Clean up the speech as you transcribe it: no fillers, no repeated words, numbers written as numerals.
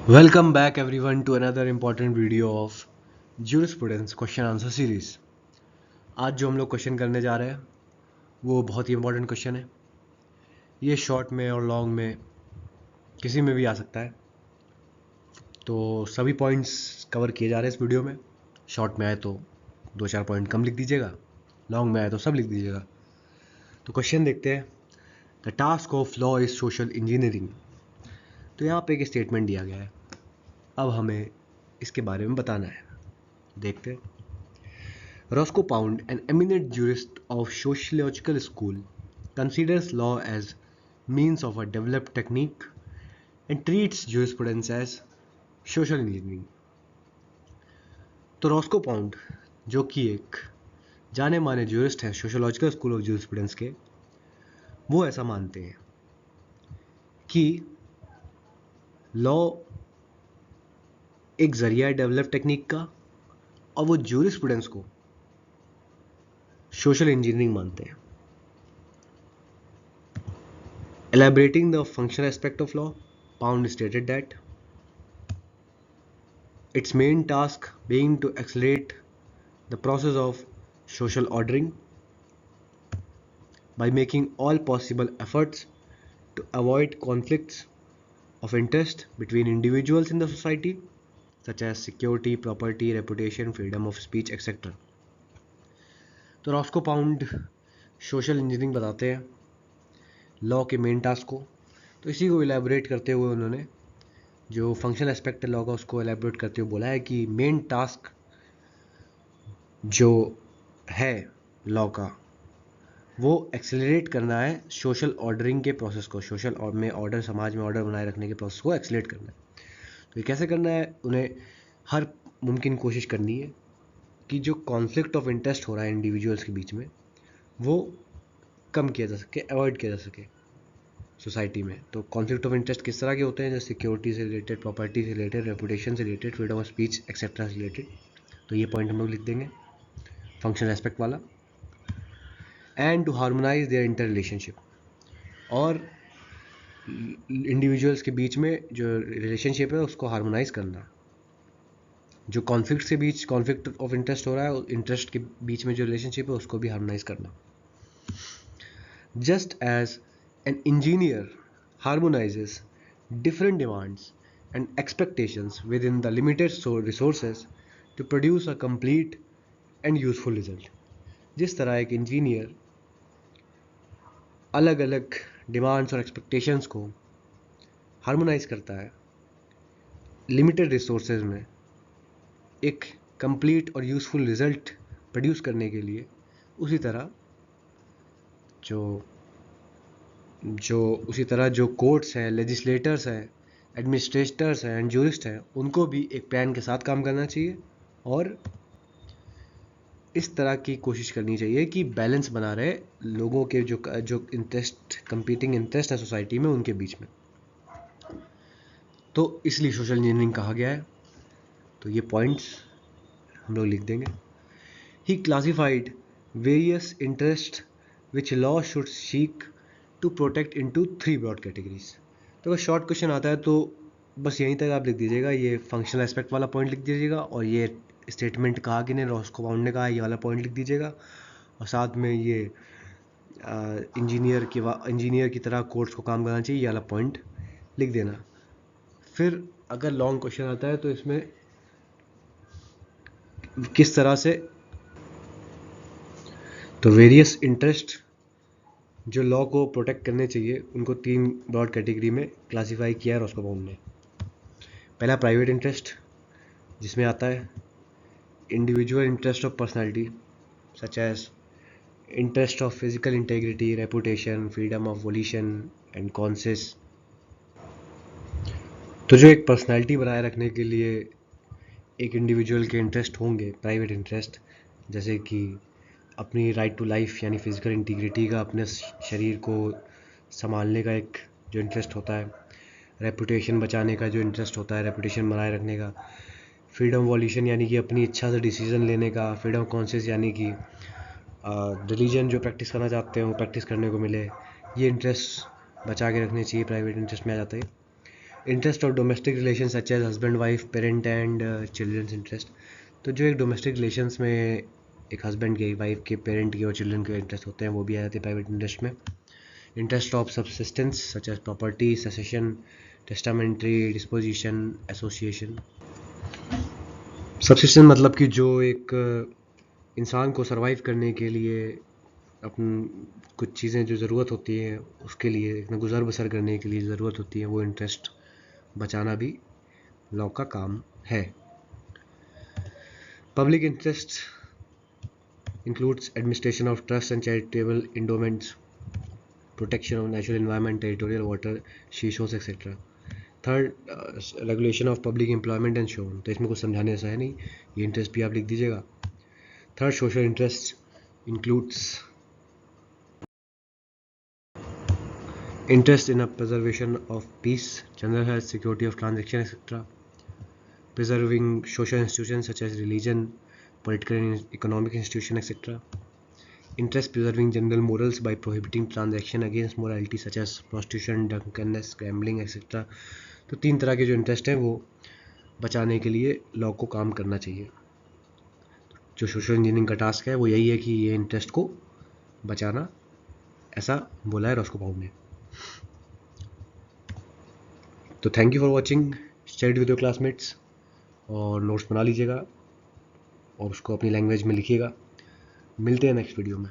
Welcome back everyone to another important video of Jurisprudence question answer series. आज जो हम लोग क्वेश्चन करने जा रहे हैं वो बहुत ही इंपॉर्टेंट क्वेश्चन है। ये शॉर्ट में और लॉन्ग में किसी में भी आ सकता है, तो सभी पॉइंट्स कवर किए जा रहे हैं इस वीडियो में। शॉर्ट में आए तो 2-4 पॉइंट कम लिख दीजिएगा, लॉन्ग में आए तो सब लिख दीजिएगा। तो क्वेश्चन देखते हैं। The task of law is social engineering. तो यहाँ पे एक स्टेटमेंट दिया गया है, अब हमें इसके बारे में बताना है। देखते हैं। Roscoe Pound, an eminent jurist of sociological school, considers law as means of a developed technique and treats jurisprudence as social engineering. तो रॉस्को पाउंड, जो कि एक जाने माने जूरिस्ट हैं सोशोलॉजिकल स्कूल ऑफ जूरिस्प्रूडेंस के, वो ऐसा मानते हैं कि लॉ एक जरिया है डेवलप टेक्निक का, और वो जूरिस्प्रूडेंस को सोशल इंजीनियरिंग मानते हैं। Elaborating the functional aspect of law, Pound stated that its main task being to accelerate the process of social ordering by making all possible efforts to avoid conflicts of interest between individuals in the society, such as security, property, reputation, freedom of speech, etc. तो Roscoe pound social engineering बताते हैं law के main task को। तो इसी को elaborate करते हुए उन्होंने जो फंक्शनल एस्पेक्ट है लॉ का उसको एलेबोरेट करते हुए बोला है कि मेन टास्क जो है लॉ का वो एक्सेलरेट करना है सोशल ऑर्डरिंग के प्रोसेस को, सोशल में ऑर्डर, समाज में ऑर्डर बनाए रखने के प्रोसेस को एक्सेलरेट करना है। तो ये कैसे करना है? उन्हें हर मुमकिन कोशिश करनी है कि जो कॉन्फ्लिक्ट ऑफ इंटरेस्ट हो रहा है इंडिविजुअल्स के बीच में वो कम किया जा सके, अवॉइड किया जा सके सोसाइटी में। तो कॉन्फ्लिक्ट ऑफ इंटरेस्ट किस तरह के होते हैं? जैसे सिक्योरिटी से रिलेटेड, प्रॉपर्टी से रिलेटेड, रेपुटेशन से related, freedom of speech etcetera से रिलेटेड। तो ये पॉइंट हम लोग लिख देंगे फंक्शनल एस्पेक्ट वाला। And to harmonise their interrelationship, और इंडिविजुअल्स के बीच में जो रिलेशनशिप है उसको हार्मोनाइज करना। जो कॉन्फ्लिक्ट के बीच कॉन्फ्लिक्ट ऑफ इंटरेस्ट हो रहा है, इंटरेस्ट के बीच में जो रिलेशनशिप है उसको भी हार्मोनाइज करना। Just as an engineer harmonizes different demands and expectations within the limited resources to produce a complete and useful result. जिस तरह एक इंजीनियर अलग अलग डिमांड्स और एक्सपेक्टेशंस को हार्मोनाइज करता है लिमिटेड रिसोर्सेज में एक कंप्लीट और यूजफुल रिजल्ट प्रोड्यूस करने के लिए, उसी तरह जो कोर्ट्स हैं, लेजिस्लेटर्स हैं, एडमिनिस्ट्रेटर्स हैं एंड जूरिस्ट हैं, उनको भी एक प्लान के साथ काम करना चाहिए और इस तरह की कोशिश करनी चाहिए कि बैलेंस बना रहे लोगों के जो इंटरेस्ट, कंपीटिंग इंटरेस्ट है सोसाइटी में, उनके बीच में। तो इसलिए सोशल इंजीनियरिंग कहा गया है। तो ये पॉइंट्स हम लोग लिख देंगे। He classified various interest which law should seek to protect into 3 broad categories. तो अगर शॉर्ट क्वेश्चन आता है तो बस यहीं तक आप लिख दीजिएगा, ये फंक्शनल एस्पेक्ट वाला पॉइंट लिख दीजिएगा, और ये स्टेटमेंट कहा कि नहीं रॉस्को पाउंड ने कहा, ये वाला पॉइंट लिख दीजिएगा, और साथ में ये इंजीनियर की तरह कोर्ट्स को काम करना चाहिए, ये वाला पॉइंट लिख देना। फिर अगर लॉन्ग क्वेश्चन आता है तो इसमें किस तरह से, तो वेरियस इंटरेस्ट जो लॉ को प्रोटेक्ट करने चाहिए उनको 3 ब्रॉड कैटेगरी में क्लासीफाई किया है रॉस्को पाउंड ने। पहला प्राइवेट इंटरेस्ट, जिसमें आता है individual interest of personality such as interest of physical integrity, reputation, freedom of volition and conscience. तो जो एक पर्सनैलिटी बनाए रखने के लिए एक इंडिविजुअल के इंटरेस्ट होंगे, प्राइवेट इंटरेस्ट, जैसे कि अपनी राइट टू लाइफ यानी फिजिकल इंटीग्रिटी का, अपने शरीर को संभालने का एक जो इंटरेस्ट होता है, रेपुटेशन बचाने का जो इंटरेस्ट होता है, रेपुटेशन बनाए रखने का, फ्रीडम वॉल्यूशन यानी कि अपनी इच्छा से डिसीजन लेने का, फ्रीडम कॉन्शियस यानी कि रिलीजन जो प्रैक्टिस करना चाहते हैं वो प्रैक्टिस करने को मिले, ये इंटरेस्ट बचा के रखने चाहिए, प्राइवेट इंटरेस्ट में आ जाता है। Interest of domestic relation such as husband wife parent and childrens interest. तो जो एक डोमेस्टिक रिलेशंस में एक हस्बैंड के, वाइफ के, पेरेंट के और चिल्ड्रन के इंटरेस्ट होते हैं वो भी आ जाते हैं प्राइवेट इंटरेस्ट में। Interest of subsistence such as property, succession, testamentary, disposition, association. Subsistence मतलब कि जो एक इंसान को सरवाइव करने के लिए अपन कुछ चीज़ें जो ज़रूरत होती हैं उसके लिए एक गुजर बसर करने के लिए ज़रूरत होती है, वो इंटरेस्ट बचाना भी लॉ का काम है। Public interest includes administration of trusts and charitable endowments, protection of natural environment, territorial water, शीशोस etcetera. Third, regulation of public employment and शोन। तो इसमें कुछ समझाने ऐसा है नहीं, ये इंटरेस्ट भी आप लिख दीजिएगा। Third, social interest includes interest in a preservation of peace, general health, security of transaction, etc. Preserving social institutions such as religion, political and economic institutions, etc. Interest preserving general morals by prohibiting transaction against morality such as prostitution, drunkenness, gambling, etc. तो 3 तरह के जो interest हैं वो बचाने के लिए law को काम करना चाहिए। जो सोशल इंजीनियरिंग का टास्क है वो यही है कि ये इंटरेस्ट को बचाना, ऐसा बोला है रॉस्कोबाउम ने। तो thank you for watching, study with your classmates और नोट्स बना लीजिएगा और उसको अपनी लैंग्वेज में लिखिएगा। मिलते हैं नेक्स्ट वीडियो में।